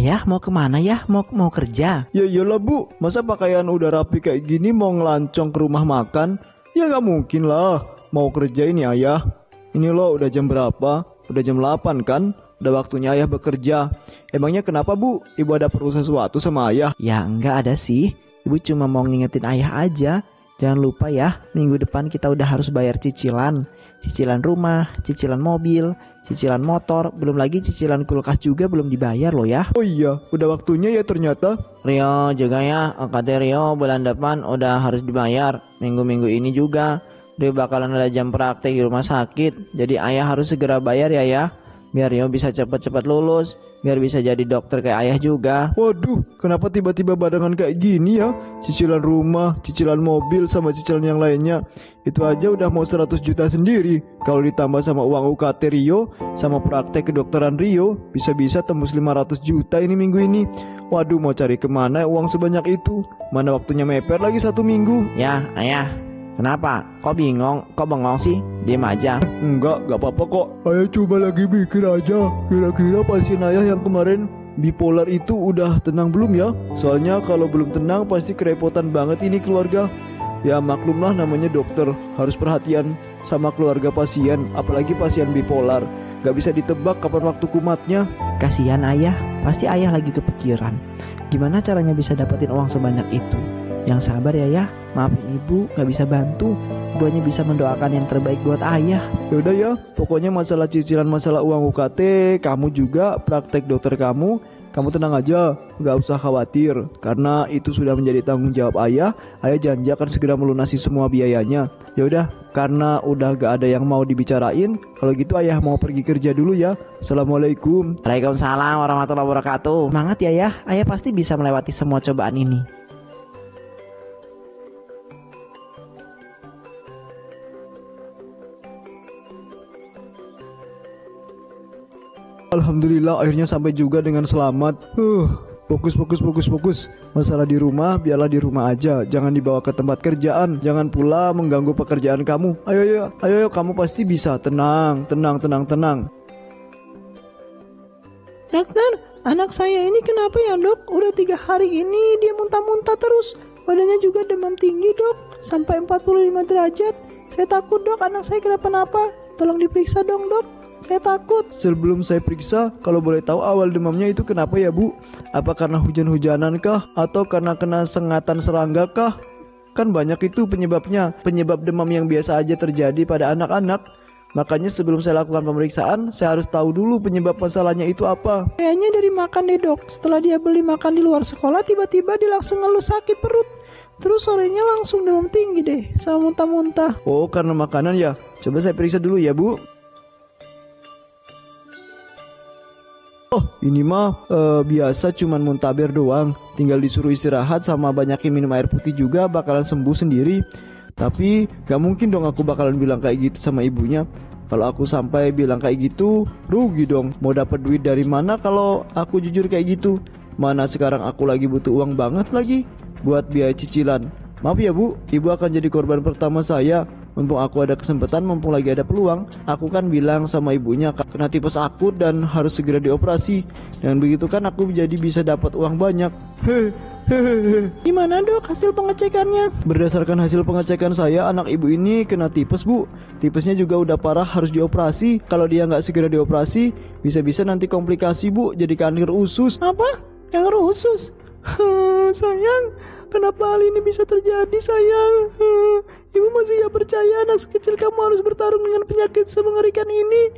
Ayah mau kemana ya? Mau kerja? Ya iyalah bu, masa pakaian udah rapi kayak gini mau ngelancong ke rumah makan? Ya nggak mungkin lah, mau kerja ini ayah. Ini loh udah jam berapa? Udah jam 8 kan? Udah waktunya ayah bekerja. Emangnya kenapa bu? Ibu ada perlu sesuatu sama ayah? Ya enggak ada sih. Ibu cuma mau ngingetin ayah aja. Jangan lupa ya, minggu depan kita udah harus bayar cicilan. Cicilan rumah, cicilan mobil, cicilan motor, belum lagi cicilan kulkas juga belum dibayar loh ya. Oh iya, udah waktunya ya ternyata. Rio juga ya, UKT Rio bulan depan udah harus dibayar. Minggu-minggu ini juga Rio bakalan ada jam praktek di rumah sakit. Jadi ayah harus segera bayar ya. Biar Rio bisa cepat-cepat lulus, biar bisa jadi dokter kayak ayah juga. Waduh, kenapa tiba-tiba barengan kayak gini ya? Cicilan rumah, cicilan mobil, sama cicilan yang lainnya. Itu aja udah mau 100 juta sendiri. Kalau ditambah sama uang UKT Rio, sama praktek kedokteran Rio, bisa-bisa tembus 500 juta ini minggu ini. Waduh, mau cari kemana uang sebanyak itu? Mana waktunya meper lagi 1 minggu? Ya, ayah. Kenapa? Kok bingung? Kok bengong sih? Diam aja. Enggak apa-apa kok. Ayah cuma lagi mikir aja. Kira-kira pasien ayah yang kemarin bipolar itu udah tenang belum ya? Soalnya kalau belum tenang pasti kerepotan banget ini keluarga. Ya maklumlah namanya dokter, harus perhatian sama keluarga pasien, apalagi pasien bipolar. Gak bisa ditebak kapan waktu kumatnya. Kasihan ayah, pasti ayah lagi kepikiran. Gimana caranya bisa dapetin uang sebanyak itu? Yang sabar ya, maafin ibu gak bisa bantu. Ibu hanya bisa mendoakan yang terbaik buat ayah. Yaudah ya, pokoknya masalah cicilan, masalah uang UKT, kamu juga praktek dokter kamu tenang aja, gak usah khawatir. Karena itu sudah menjadi tanggung jawab ayah. Ayah janji akan segera melunasi semua biayanya. Yaudah, karena udah gak ada yang mau dibicarain, kalau gitu ayah mau pergi kerja dulu ya. Assalamualaikum. Waalaikumsalam warahmatullahi wabarakatuh. Semangat ya, ayah pasti bisa melewati semua cobaan ini. Alhamdulillah akhirnya sampai juga dengan selamat. Fokus. Masalah di rumah biarlah di rumah aja, jangan dibawa ke tempat kerjaan, jangan pula mengganggu pekerjaan kamu. Ayo, kamu pasti bisa. Tenang. Dokter, anak saya ini kenapa ya dok? Udah 3 hari ini dia muntah-muntah terus. Badannya juga demam tinggi dok, sampai 45 derajat. Saya takut dok anak saya kenapa-napa. Tolong diperiksa dong dok, saya takut. Sebelum saya periksa, kalau boleh tahu awal demamnya itu kenapa ya bu? Apa karena hujan-hujanan kah? Atau karena kena sengatan serangga kah? Kan banyak itu penyebabnya. Penyebab demam yang biasa aja terjadi pada anak-anak. Makanya sebelum saya lakukan pemeriksaan, saya harus tahu dulu penyebab masalahnya itu apa. Kayaknya dari makan deh dok. Setelah dia beli makan di luar sekolah, tiba-tiba dia langsung ngeluh sakit perut. Terus sorenya langsung demam tinggi deh, sama muntah-muntah. Oh, karena makanan ya? Coba saya periksa dulu ya bu. Oh, ini mah biasa cuman muntaber doang. Tinggal disuruh istirahat sama banyakin minum air putih juga bakalan sembuh sendiri. Tapi gak mungkin dong aku bakalan bilang kayak gitu sama ibunya. Kalau aku sampai bilang kayak gitu, rugi dong. Mau dapat duit dari mana kalau aku jujur kayak gitu? Mana sekarang aku lagi butuh uang banget lagi buat biaya cicilan. Maaf ya bu, ibu akan jadi korban pertama saya. Mumpung aku ada kesempatan, mumpung lagi ada peluang, aku kan bilang sama ibunya kena tipes akut dan harus segera dioperasi. Dan begitu kan aku jadi bisa dapat uang banyak. Gimana dok hasil pengecekannya? Berdasarkan hasil pengecekan saya, anak ibu ini kena tipes bu. Tipesnya juga udah parah, harus dioperasi. Kalau dia nggak segera dioperasi, bisa-bisa nanti komplikasi bu, jadi kanker usus. Apa? Kanker usus? Sayang, kenapa hal ini bisa terjadi sayang? Ibu masih gak percaya anak sekecil kamu harus bertarung dengan penyakit semengerikan ini.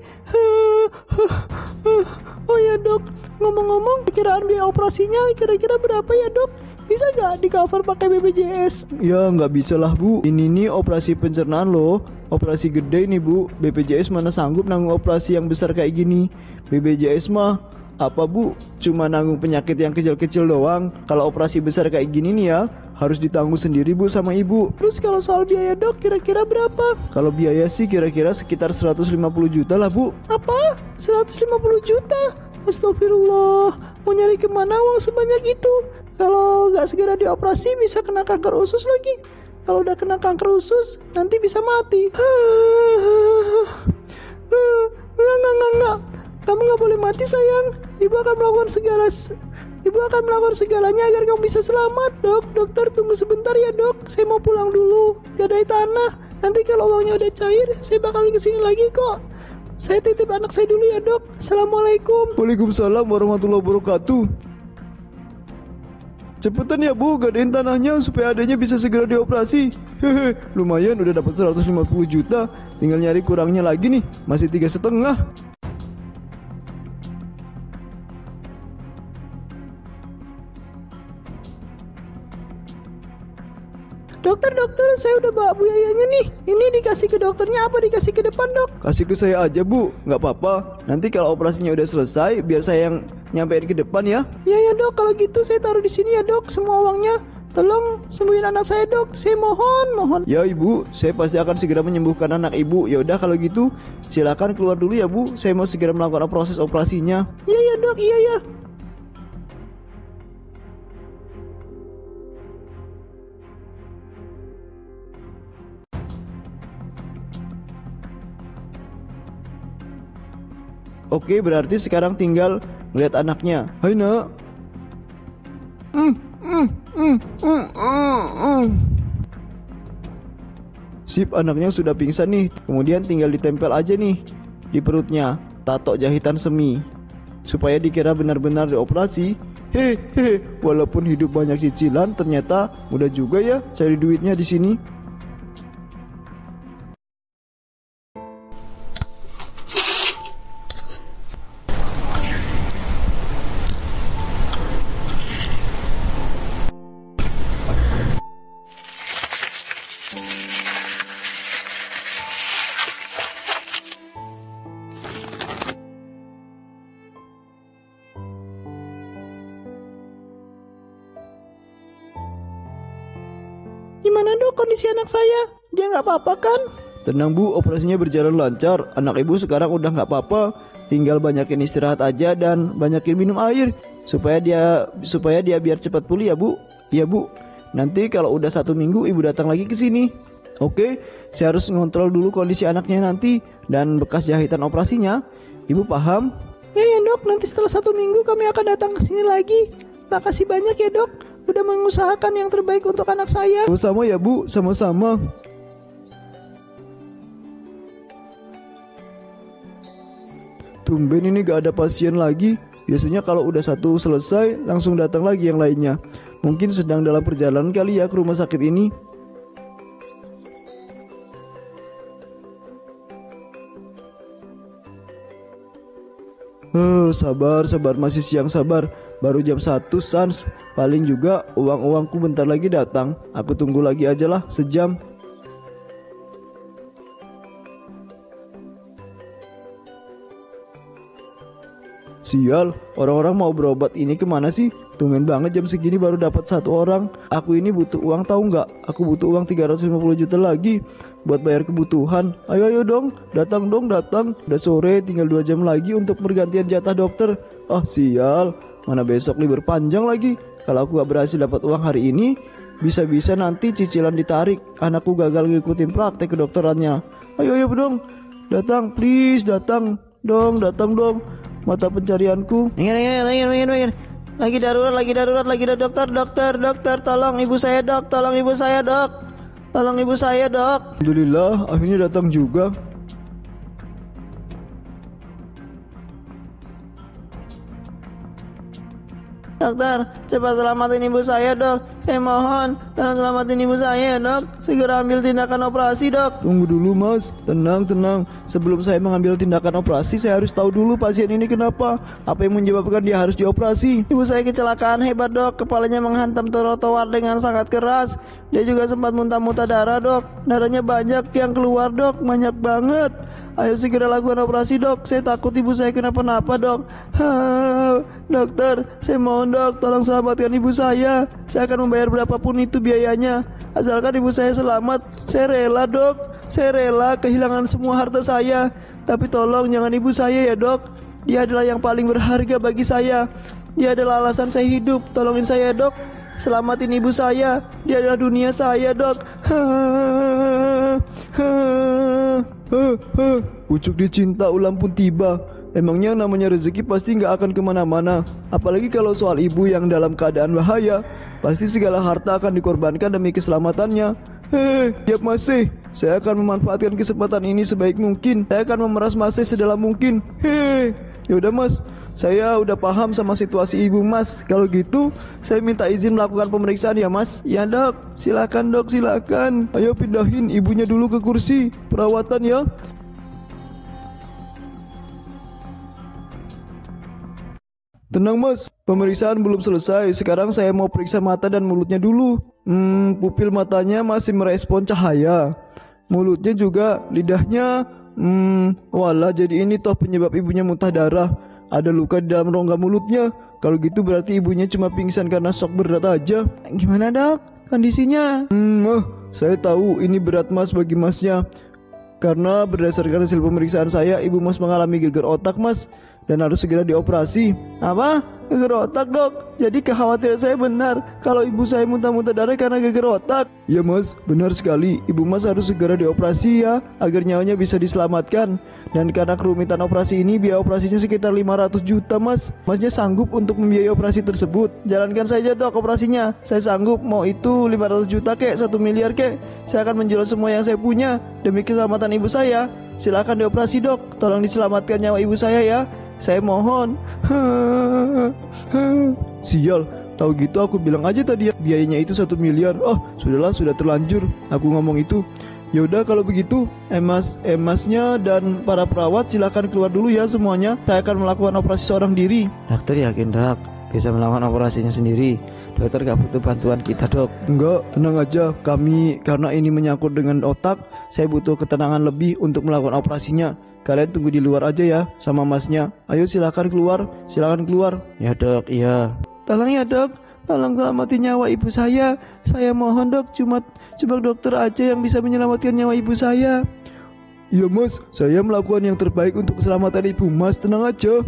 Oh ya dok, ngomong-ngomong, kiraan biaya operasinya kira-kira berapa ya dok? Bisa gak di cover pakai BPJS? Ya nggak bisa lah bu, ini nih operasi pencernaan loh. Operasi gede nih bu, BPJS mana sanggup nanggung operasi yang besar kayak gini. BPJS mah apa bu, cuma nanggung penyakit yang kecil-kecil doang. Kalau operasi besar kayak gini nih ya, harus ditanggung sendiri bu sama ibu. Terus kalau soal biaya dok, kira-kira berapa? Kalau biaya sih kira-kira sekitar 150 juta lah bu. Apa? 150 juta? Astagfirullah, mau nyari kemana uang sebanyak itu? Kalau nggak segera dioperasi bisa kena kanker usus lagi. Kalau udah kena kanker usus, nanti bisa mati. Enggak. Kamu nggak boleh mati sayang. Ibu akan melakukan segala Ibu akan melakukan segalanya agar kamu bisa selamat, dok. Dokter, tunggu sebentar ya, dok. Saya mau pulang dulu. Gadai tanah. Nanti kalau uangnya udah cair, saya bakal kesini lagi kok. Saya titip anak saya dulu ya, dok. Assalamualaikum. Waalaikumsalam warahmatullahi wabarakatuh. Cepetan ya Bu, gadain tanahnya supaya adanya bisa segera dioperasi. Hehe, lumayan udah dapat 150 juta. Tinggal nyari kurangnya lagi nih, masih 3,5. Dokter, saya udah bawa biayanya nih. Ini dikasih ke dokternya apa dikasih ke depan, dok? Kasih ke saya aja Bu, nggak apa-apa. Nanti kalau operasinya udah selesai, biar saya yang nyampein ke depan ya. Ya dok, kalau gitu saya taruh di sini ya, dok, semua uangnya. Tolong sembuhin anak saya, dok. Saya mohon. Ya Ibu, saya pasti akan segera menyembuhkan anak Ibu. Ya udah kalau gitu, silakan keluar dulu ya Bu. Saya mau segera melakukan proses operasinya. Iya dok, iya. Oke, berarti sekarang tinggal ngeliat anaknya. Hai nak. Sip, anaknya sudah pingsan nih. Kemudian tinggal ditempel aja nih di perutnya, tato jahitan semi, supaya dikira benar-benar dioperasi. Hehe, walaupun hidup banyak cicilan, ternyata mudah juga ya cari duitnya di sini. Gimana, dok, kondisi anak saya? Dia nggak apa-apa kan? Tenang Bu, operasinya berjalan lancar. Anak Ibu sekarang udah nggak apa-apa. Tinggal banyakin istirahat aja dan banyakin minum air supaya dia biar cepat pulih ya Bu. Iya Bu. Nanti kalau udah 1 minggu Ibu datang lagi ke sini. Oke, saya harus ngontrol dulu kondisi anaknya nanti dan bekas jahitan operasinya. Ibu paham? Ya dok, nanti setelah 1 minggu kami akan datang ke sini lagi. Makasih banyak ya, dok. Udah mengusahakan yang terbaik untuk anak saya. Sama-sama ya Bu, sama-sama. Tumben ini gak ada pasien lagi. Biasanya kalau udah satu selesai langsung datang lagi yang lainnya. Mungkin sedang dalam perjalanan kali ya ke rumah sakit ini. Sabar, masih siang sabar. Baru jam 1 Sans. Paling juga uang-uangku bentar lagi datang. Aku tunggu lagi aja lah sejam. Sial, orang-orang mau berobat ini kemana sih? Tumben banget jam segini baru dapat 1 orang. Aku ini butuh uang tahu nggak? Aku butuh uang 350 juta lagi buat bayar kebutuhan. Ayo dong, datang dong, datang. Udah sore, tinggal 2 jam lagi untuk pergantian jatah dokter. Ah sial, mana besok libur panjang lagi. Kalau aku gak berhasil dapat uang hari ini, bisa-bisa nanti cicilan ditarik. Anakku gagal ngikutin praktek kedokterannya. Ayo dong, datang please, datang dong. Mata pencarianku. Minggir. Lagi darurat, dokter, tolong ibu saya, dok. Tolong ibu saya, dok. Alhamdulillah, akhirnya datang juga. Dokter, cepat selamatin ibu saya, dok. Saya mohon, tolong selamatin ibu saya, dok. Segera ambil tindakan operasi, dok. Tunggu dulu mas, tenang. Sebelum saya mengambil tindakan operasi, saya harus tahu dulu pasien ini kenapa. Apa yang menyebabkan dia harus dioperasi. Ibu saya kecelakaan hebat, dok. Kepalanya menghantam trotoar dengan sangat keras. Dia juga sempat muntah-muntah darah, dok. Darahnya banyak yang keluar, dok. Banyak banget. Ayo segera lakukan operasi, dok. Saya takut ibu saya kenapa-napa, dok. Dokter, saya mohon, dok, tolong selamatkan ibu saya. Saya akan membayar berapapun itu biayanya. Asalkan ibu saya selamat. Saya rela, dok. Saya rela kehilangan semua harta saya. Tapi tolong jangan ibu saya ya, dok. Dia adalah yang paling berharga bagi saya. Dia adalah alasan saya hidup. Tolongin saya, dok. Selamatin ibu saya. Dia adalah dunia saya, dok. Pucuk dicinta ulam pun tiba. Emangnya namanya rezeki pasti nggak akan kemana-mana. Apalagi kalau soal ibu yang dalam keadaan bahaya, pasti segala harta akan dikorbankan demi keselamatannya. Hei, siap Masih. Saya akan memanfaatkan kesempatan ini sebaik mungkin. Saya akan memeras Masih sedalam mungkin. Hei, yaudah Mas, saya udah paham sama situasi ibu Mas. Kalau gitu, saya minta izin melakukan pemeriksaan ya Mas. Ya dok, silakan dok, silakan. Ayo pindahin ibunya dulu ke kursi perawatan ya. Tenang Mas, pemeriksaan belum selesai. Sekarang saya mau periksa mata dan mulutnya dulu. Pupil matanya masih merespon cahaya. Mulutnya juga, lidahnya. Walah, jadi ini toh penyebab ibunya muntah darah. Ada luka di dalam rongga mulutnya. Kalau gitu berarti ibunya cuma pingsan karena shock berat aja. Gimana dok kondisinya? Saya tahu ini berat Mas bagi Masnya. Karena berdasarkan hasil pemeriksaan saya, ibu Mas mengalami geger otak Mas, dan harus segera dioperasi. Apa? Geger otak dok? Jadi kekhawatiran saya benar kalau ibu saya muntah-muntah darah karena geger otak. Ya Mas, benar sekali. Ibu Mas harus segera dioperasi ya, agar nyawanya bisa diselamatkan. Dan karena kerumitan operasi ini, biaya operasinya sekitar 500 juta Mas. Masnya sanggup untuk membiayai operasi tersebut? Jalankan saja dok operasinya. Saya sanggup, mau itu 500 juta kek, 1 miliar kek. Saya akan menjual semua yang saya punya demi keselamatan ibu saya. Silakan dioperasi dok, tolong diselamatkan nyawa ibu saya ya. Saya mohon. Sial, tahu gitu aku bilang aja tadi ya, biayanya itu 1 miliar. Sudahlah, sudah terlanjur aku ngomong itu. Ya udah kalau begitu, emasnya dan para perawat silakan keluar dulu ya semuanya. Saya akan melakukan operasi seorang diri. Dokter yakin dok bisa melakukan operasinya sendiri? Dokter gak butuh bantuan kita dok? Enggak, tenang aja. Karena ini menyangkut dengan otak, saya butuh ketenangan lebih untuk melakukan operasinya. Kalian tunggu di luar aja ya sama masnya. Ayo silakan keluar, silakan keluar. Ya dok, iya. Tolong ya dok, tolong selamatin nyawa ibu saya. Saya mohon dok, cuma dokter aja yang bisa menyelamatkan nyawa ibu saya. Iya Mas, saya melakukan yang terbaik untuk keselamatan ibu Mas, tenang aja.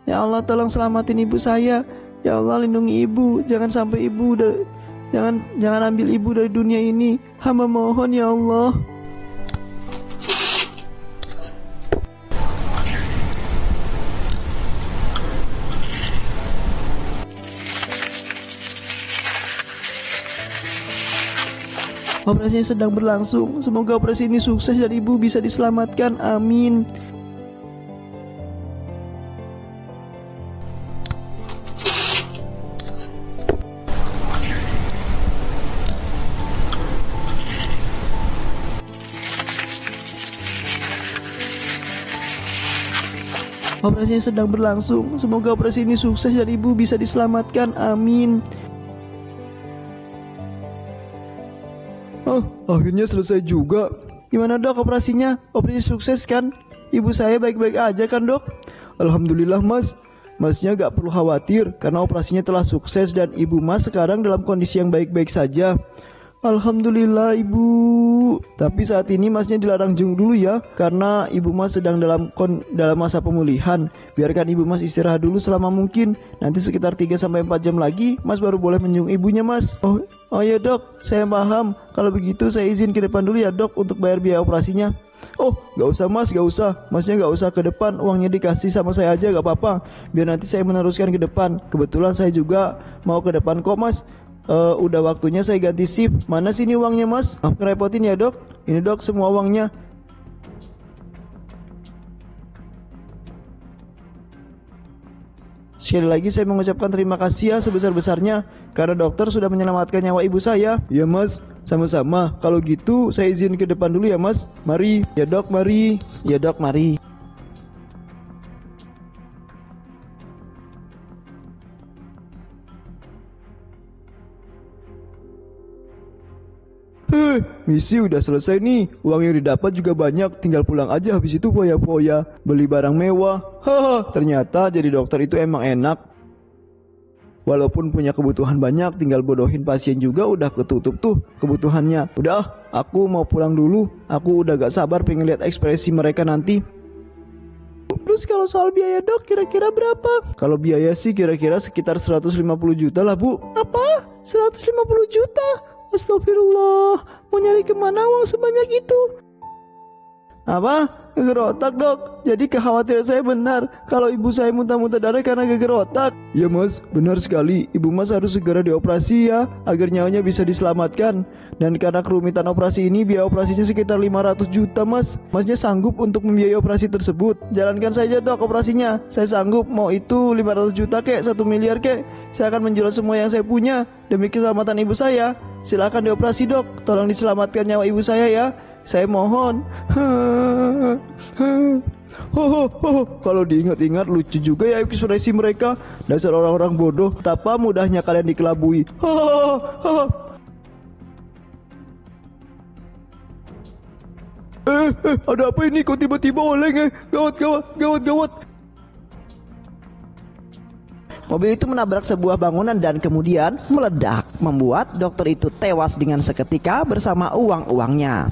Ya Allah, tolong selamatin ibu saya. Ya Allah, lindungi ibu. Jangan sampai ibu jangan ambil ibu dari dunia ini. Hamba mohon ya Allah. Operasinya sedang berlangsung. Semoga operasi ini sukses dan ibu bisa diselamatkan. Amin. Operasinya sedang berlangsung. Semoga operasi ini sukses dan ibu bisa diselamatkan. Amin. Akhirnya selesai juga. Gimana dok operasinya? Operasi sukses kan? Ibu saya baik-baik aja kan dok? Alhamdulillah Mas. Masnya gak perlu khawatir karena operasinya telah sukses dan ibu Mas sekarang dalam kondisi yang baik-baik saja. Alhamdulillah ibu. Tapi saat ini Masnya dilarang jenguk dulu ya, karena ibu Mas sedang dalam masa pemulihan. Biarkan ibu Mas istirahat dulu selama mungkin. Nanti sekitar 3-4 jam lagi Mas baru boleh menjenguk ibunya Mas. Oh ya dok, saya paham. Kalau begitu saya izin ke depan dulu ya dok untuk bayar biaya operasinya. Gak usah Mas, gak usah. Masnya gak usah ke depan, uangnya dikasih sama saya aja gak apa-apa. Biar nanti saya meneruskan ke depan. Kebetulan saya juga mau ke depan kok Mas. Udah waktunya saya ganti shift. Mana sini uangnya Mas? Maaf ngerepotin ya dok. Ini dok semua uangnya. Sekali lagi saya mengucapkan terima kasih ya sebesar-besarnya karena dokter sudah menyelamatkan nyawa ibu saya. Ya Mas, sama-sama. Kalau gitu saya izin ke depan dulu ya Mas. Mari. Ya dok, mari. Ya dok, mari. Misi udah selesai nih. Uang yang didapat juga banyak. Tinggal pulang aja habis itu foya-foya, beli barang mewah. Ternyata jadi dokter itu emang enak. Walaupun punya kebutuhan banyak, tinggal bodohin pasien juga udah ketutup tuh kebutuhannya. Udah, aku mau pulang dulu. Aku udah gak sabar pengen lihat ekspresi mereka nanti. Terus kalau soal biaya dok kira-kira berapa? Kalau biaya sih kira-kira sekitar 150 juta lah Bu. Apa? 150 juta? Astagfirullah, mau nyari kemana uang sebanyak itu? Apa? Geger otak, Dok. Jadi kekhawatiran saya benar kalau ibu saya muntah-muntah darah karena geger otak. Ya Mas, benar sekali. Ibu Mas harus segera dioperasi ya, agar nyawanya bisa diselamatkan. Dan karena kerumitan operasi ini, biaya operasinya sekitar 500 juta Mas. Masnya sanggup untuk membiayai operasi tersebut? Jalankan saja Dok operasinya. Saya sanggup, mau itu 500 juta kek, 1 miliar kek. Saya akan menjual semua yang saya punya demi keselamatan ibu saya. Silakan dioperasi Dok, tolong diselamatkan nyawa ibu saya ya. Saya mohon. Kalau diingat-ingat lucu juga ya ekspresi mereka. Dasar orang-orang bodoh. Betapa mudahnya kalian dikelabui. Ada apa ini? Kok tiba-tiba oleng? Gawat. Mobil itu menabrak sebuah bangunan dan kemudian meledak, membuat dokter itu tewas dengan seketika bersama uang-uangnya.